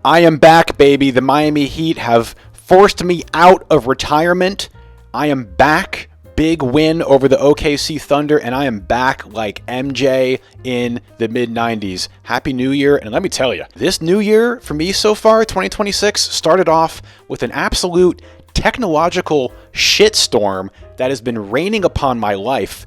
I am back, baby. The Miami Heat have forced me out of retirement. I am back. Big win over the OKC Thunder, and I am back like MJ in the mid-90s. Happy New Year, and let me tell you, this new year for me so far, 2026, started off with an absolute technological shitstorm that has been raining upon my life.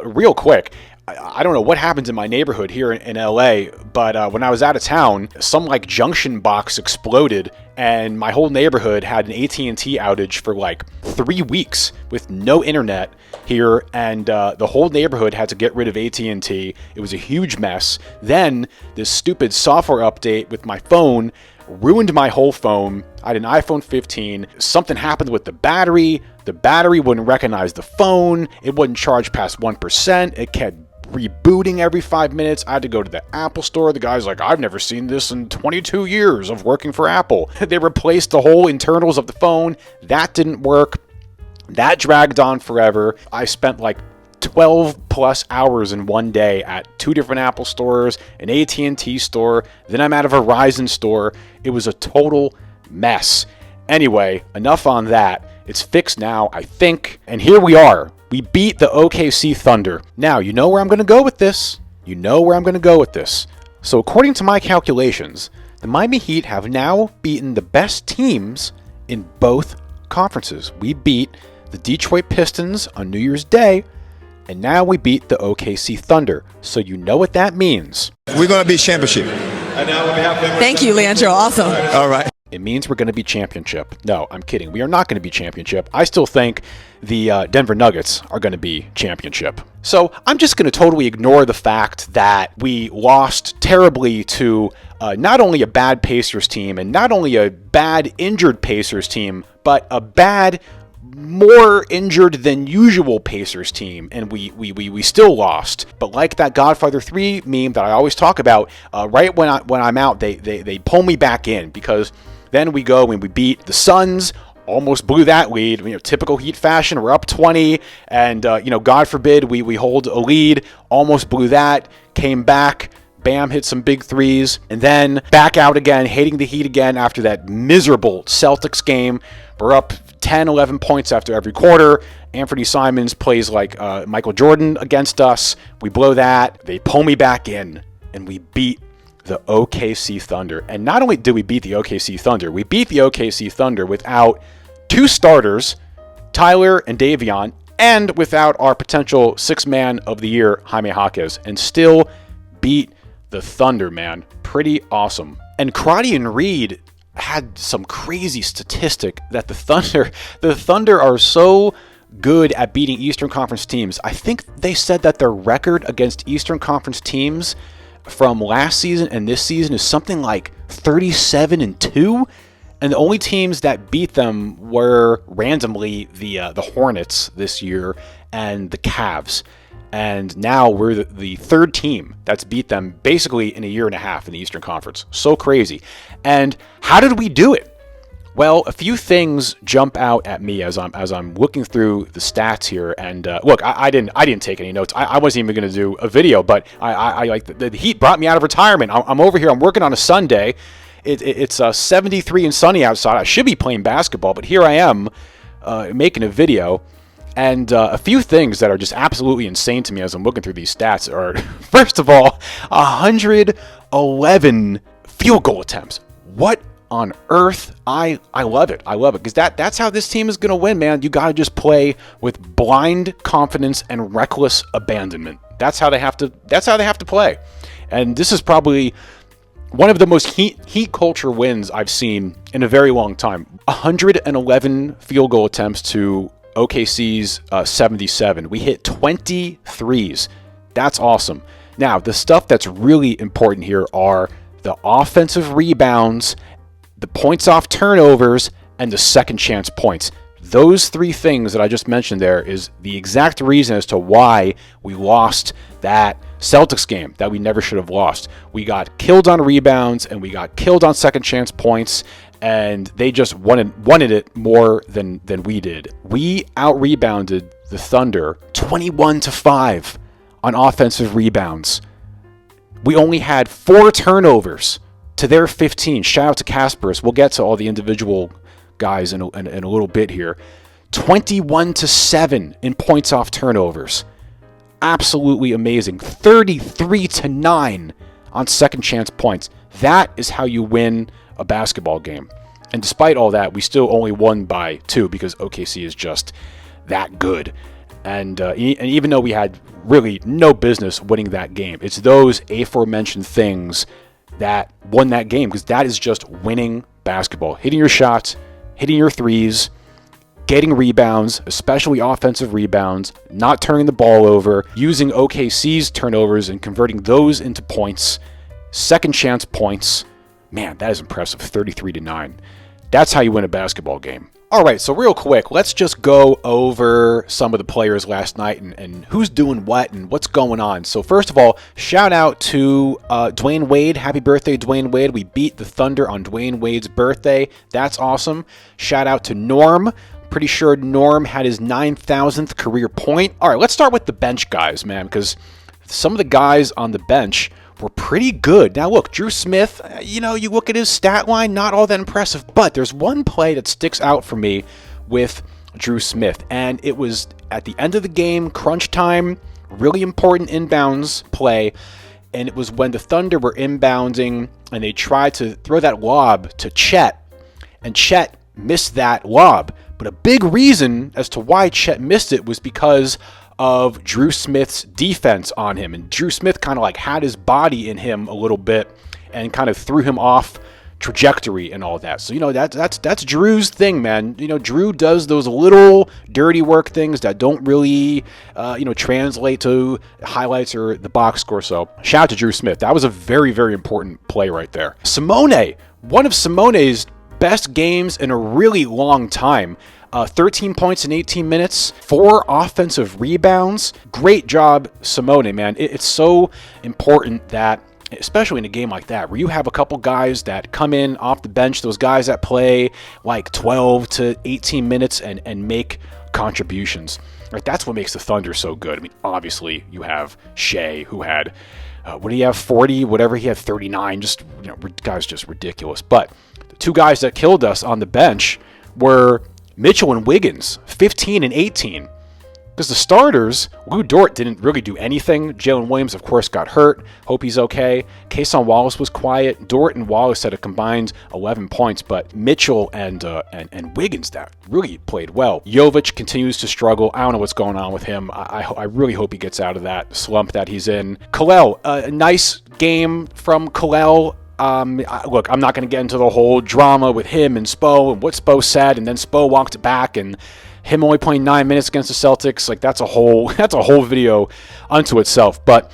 Real quick, I don't know what happens in my neighborhood here in LA, but when I was out of town, some like junction box exploded and my whole neighborhood had an AT&T outage for like 3 weeks with no internet here, and the whole neighborhood had to get rid of AT&T. It was a huge mess. Then this stupid software update with my phone ruined my whole phone. I had an iPhone 15. Something happened with the battery. The battery wouldn't recognize the phone. It wouldn't charge past 1%. It kept rebooting every 5 minutes. I had to go to the Apple store. The guy's like, I've never seen this in 22 years of working for Apple. They replaced the whole internals of the phone. That didn't work. That dragged on forever. I spent like 12 plus hours in one day at 2 different Apple stores, an AT&T store, then I'm at a Verizon store. It was a total mess. Anyway, enough on that. It's fixed now, I think. And here we are. We beat the OKC Thunder. Now, you know where I'm going to go with this. So according to my calculations, the Miami Heat have now beaten the best teams in both conferences. We beat the Detroit Pistons on New Year's Day, and now we beat the OKC Thunder. So you know what that means. We're going to be championship. Thank you, Leandro. Awesome. All right. It means we're going to be championship. No, I'm kidding. We are not going to be championship. I still think the Denver Nuggets are going to be championship. So I'm just going to totally ignore the fact that we lost terribly to not only a bad Pacers team and not only a bad injured Pacers team, but a bad, more injured than usual Pacers team, and we still lost. But like that Godfather 3 meme that I always talk about, right when I'm out, they pull me back in, because then we go and we beat the Suns, almost blew that lead. Typical Heat fashion, we're up 20, and God forbid we hold a lead, almost blew that, came back. Bam, hit some big threes, and then back out again, hating the Heat again after that miserable Celtics game. We're up 10, 11 points after every quarter. Anthony Simons plays like Michael Jordan against us. We blow that. They pull me back in, and we beat the OKC Thunder. And not only did we beat the OKC Thunder, we beat the OKC Thunder without 2 starters, Tyler and Davion, and without our potential 6-man of the year, Jaime Jaquez, and still beat the Thunder, man. Pretty awesome. And Claudian Reed had some crazy statistic that the Thunder are so good at beating Eastern Conference teams. I think they said that their record against Eastern Conference teams from last season and this season is something like 37-2. And the only teams that beat them were randomly the Hornets this year and the Cavs. And now we're the third team that's beat them basically in a year and a half in the Eastern Conference. So crazy. And how did we do it? Well, a few things jump out at me as I'm looking through the stats here. And look, I didn't take any notes. I wasn't even going to do a video, but I like the Heat brought me out of retirement. I'm over here. I'm working on a Sunday. It's 73 and sunny outside. I should be playing basketball, but here I am making a video. And a few things that are just absolutely insane to me as I'm looking through these stats are, first of all, 111 field goal attempts. What on earth? I love it. I love it, because that's how this team is going to win, man. You got to just play with blind confidence and reckless abandonment. That's how they have to play. And this is probably one of the most heat culture wins I've seen in a very long time. 111 field goal attempts to OKC's 77. We hit 20 threes. That's awesome. Now, the stuff that's really important here are the offensive rebounds, the points off turnovers, and the second chance points. Those 3 things that I just mentioned there is the exact reason as to why we lost that Celtics game that we never should have lost. We got killed on rebounds and we got killed on second chance points, and they just wanted it more than we did. We out-rebounded the Thunder 21-5 on offensive rebounds. We only had 4 turnovers to their 15. Shout out to Kasparis. We'll get to all the individual guys in a little bit here. 21-7 in points off turnovers. Absolutely amazing. 33-9 on second chance points. That is how you win a basketball game. And despite all that, we still only won by 2 because OKC is just that good. And even though we had really no business winning that game, it's those aforementioned things that won that game, because that is just winning basketball. Hitting your shots, hitting your threes, getting rebounds, especially offensive rebounds, not turning the ball over, using OKC's turnovers and converting those into points, second chance points. Man, that is impressive. 33-9. That's how you win a basketball game. All right, so real quick, let's just go over some of the players last night and who's doing what and what's going on. So first of all, shout out to Dwayne Wade. Happy birthday, Dwayne Wade. We beat the Thunder on Dwayne Wade's birthday. That's awesome. Shout out to Norm. Pretty sure Norm had his 9,000th career point. All right, let's start with the bench guys, man, because some of the guys on the bench were pretty good. Now look, Drew Smith, you look at his stat line, not all that impressive, but there's one play that sticks out for me with Drew Smith, and it was at the end of the game, crunch time, really important inbounds play, and it was when the Thunder were inbounding and they tried to throw that lob to Chet, and Chet missed that lob. But a big reason as to why Chet missed it was because of Drew Smith's defense on him. And Drew Smith kind of like had his body in him a little bit and kind of threw him off trajectory and all that. So, that's Drew's thing, man. Drew does those little dirty work things that don't really, translate to highlights or the box score. So shout out to Drew Smith. That was a very, very important play right there. Simone, one of Simone's best games in a really long time. 13 points in 18 minutes, 4 offensive rebounds. Great job, Simone, man. It's so important that, especially in a game like that, where you have a couple guys that come in off the bench, those guys that play like 12 to 18 minutes and make contributions. Right? That's what makes the Thunder so good. I mean, obviously, you have Shea, who had, what do you have, 40? Whatever, he had 39. Just, guys just ridiculous. But the 2 guys that killed us on the bench were Mitchell and Wiggins, 15 and 18. Because the starters, Lou Dort didn't really do anything. Jalen Williams, of course, got hurt. Hope he's okay. Cason Wallace was quiet. Dort and Wallace had a combined 11 points, but Mitchell and Wiggins, that really played well. Jovic continues to struggle. I don't know what's going on with him. I really hope he gets out of that slump that he's in. Kalel, a nice game from Kalel. Look, I'm not going to get into the whole drama with him and Spo and what Spo said, and then Spo walked it back, and him only playing 9 minutes against the Celtics. Like, that's a whole video unto itself. But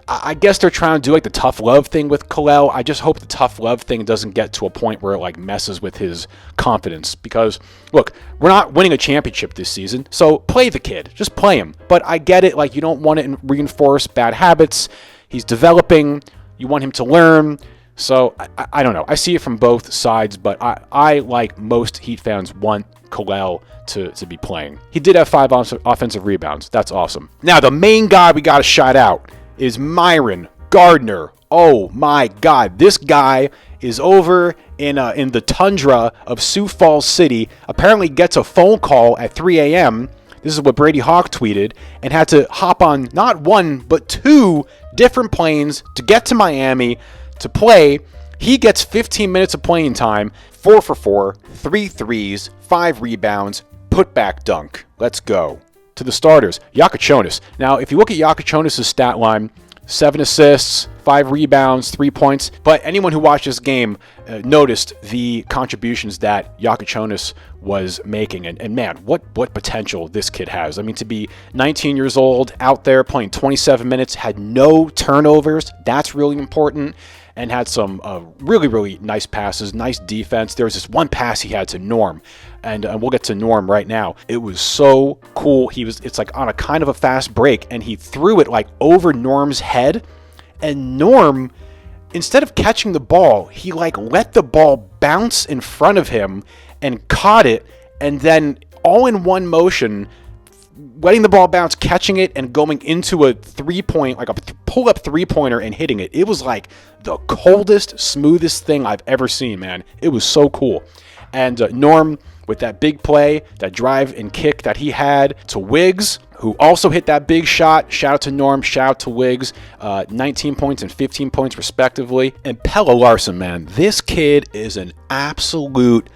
I guess they're trying to do like the tough love thing with Kalel. I just hope the tough love thing doesn't get to a point where it like messes with his confidence. Because look, we're not winning a championship this season, so play the kid, just play him. But I get it, like, you don't want to reinforce bad habits. He's developing. You want him to learn. So, I don't know. I see it from both sides, but I like most Heat fans, want Kalel to be playing. He did have 5 offensive rebounds. That's awesome. Now, the main guy we got to shout out is Myron Gardner. Oh, my God. This guy is over in the tundra of Sioux Falls City. Apparently gets a phone call at 3 a.m., this is what Brady Hawk tweeted, and had to hop on not 1, but 2 different planes to get to Miami to play. He gets 15 minutes of playing time, 4 for 4, 3 threes, 5 rebounds, putback dunk. Let's go. To the starters, Yakachonis. Now, if you look at Yakachonis' stat line, 7 assists, 5 rebounds, 3 points. But anyone who watched this game noticed the contributions that Yakachonis was making. And man, what potential this kid has. I mean, to be 19 years old, out there playing 27 minutes, had no turnovers. That's really important. And had some really, really nice passes, nice defense. There was this one pass he had to Norm, and we'll get to Norm right now. It was so cool. It's like on a kind of a fast break, and he threw it like over Norm's head, and Norm, instead of catching the ball, he like let the ball bounce in front of him and caught it, and then all in one motion letting the ball bounce, catching it, and going into a three-point, like a pull-up three-pointer and hitting it. It was like the coldest, smoothest thing I've ever seen, man. It was so cool. And Norm, with that big play, that drive and kick that he had to Wiggs, who also hit that big shot. Shout out to Norm, shout out to Wiggs. 19 points and 15 points respectively. And Pelle Larsson, man, this kid is an absolute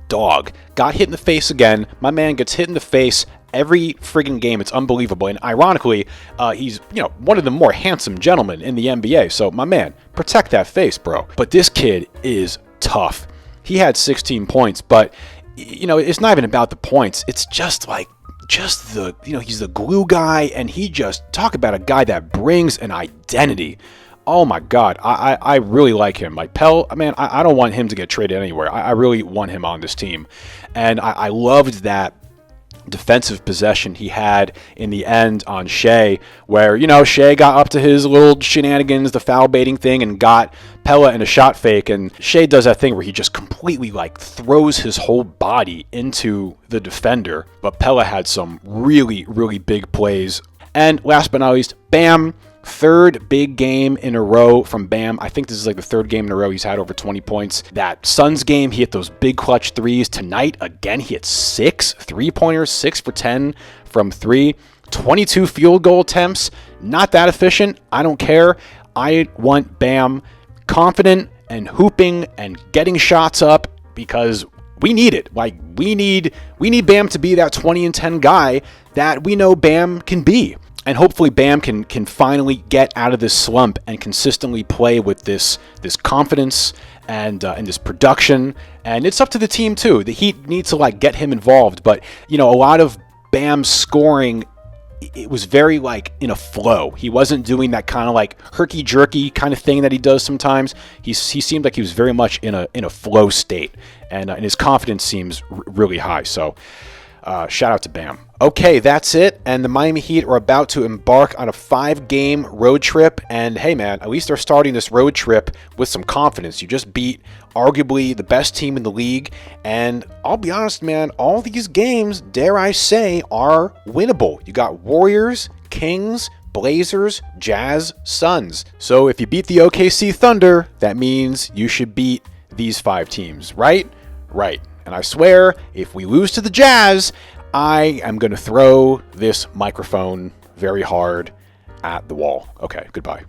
dog. Got hit in the face again. My man gets hit in the face every friggin' game. It's unbelievable. And ironically, he's, one of the more handsome gentlemen in the NBA. So my man, protect that face, bro. But this kid is tough. He had 16 points, but it's not even about the points. It's just the, he's the glue guy, and he just, talk about a guy that brings an identity. Oh my God, I really like him. Like Pelle, man, I don't want him to get traded anywhere. I really want him on this team. And I loved that defensive possession he had in the end on Shea, where, Shea got up to his little shenanigans, the foul baiting thing, and got Pelle in a shot fake. And Shea does that thing where he just completely throws his whole body into the defender. But Pelle had some really, really big plays. And last but not least, Bam. Third big game in a row from Bam. I think this is the third game in a row he's had over 20 points. That Suns game, he hit those big clutch threes. Tonight, again, he hit 6 3-pointers, 6 for 10 from 3. 22 field goal attempts. Not that efficient. I don't care. I want Bam confident and hooping and getting shots up because we need it. We need Bam to be that 20 and 10 guy that we know Bam can be. And hopefully Bam can finally get out of this slump and consistently play with this confidence and this production. And it's up to the team too. The Heat needs to get him involved. But a lot of Bam's scoring, it was very in a flow. He wasn't doing that kind of herky-jerky kind of thing that he does sometimes. He seemed like he was very much in a flow state, and his confidence seems really high. So shout out to Bam. Okay, that's it. And the Miami Heat are about to embark on a 5-game road trip. And hey, man, at least they're starting this road trip with some confidence. You just beat arguably the best team in the league. And I'll be honest, man, all these games, dare I say, are winnable. You got Warriors, Kings, Blazers, Jazz, Suns. So if you beat the OKC Thunder, that means you should beat these 5 teams, right? Right. And I swear, if we lose to the Jazz, I am going to throw this microphone very hard at the wall. Okay, goodbye.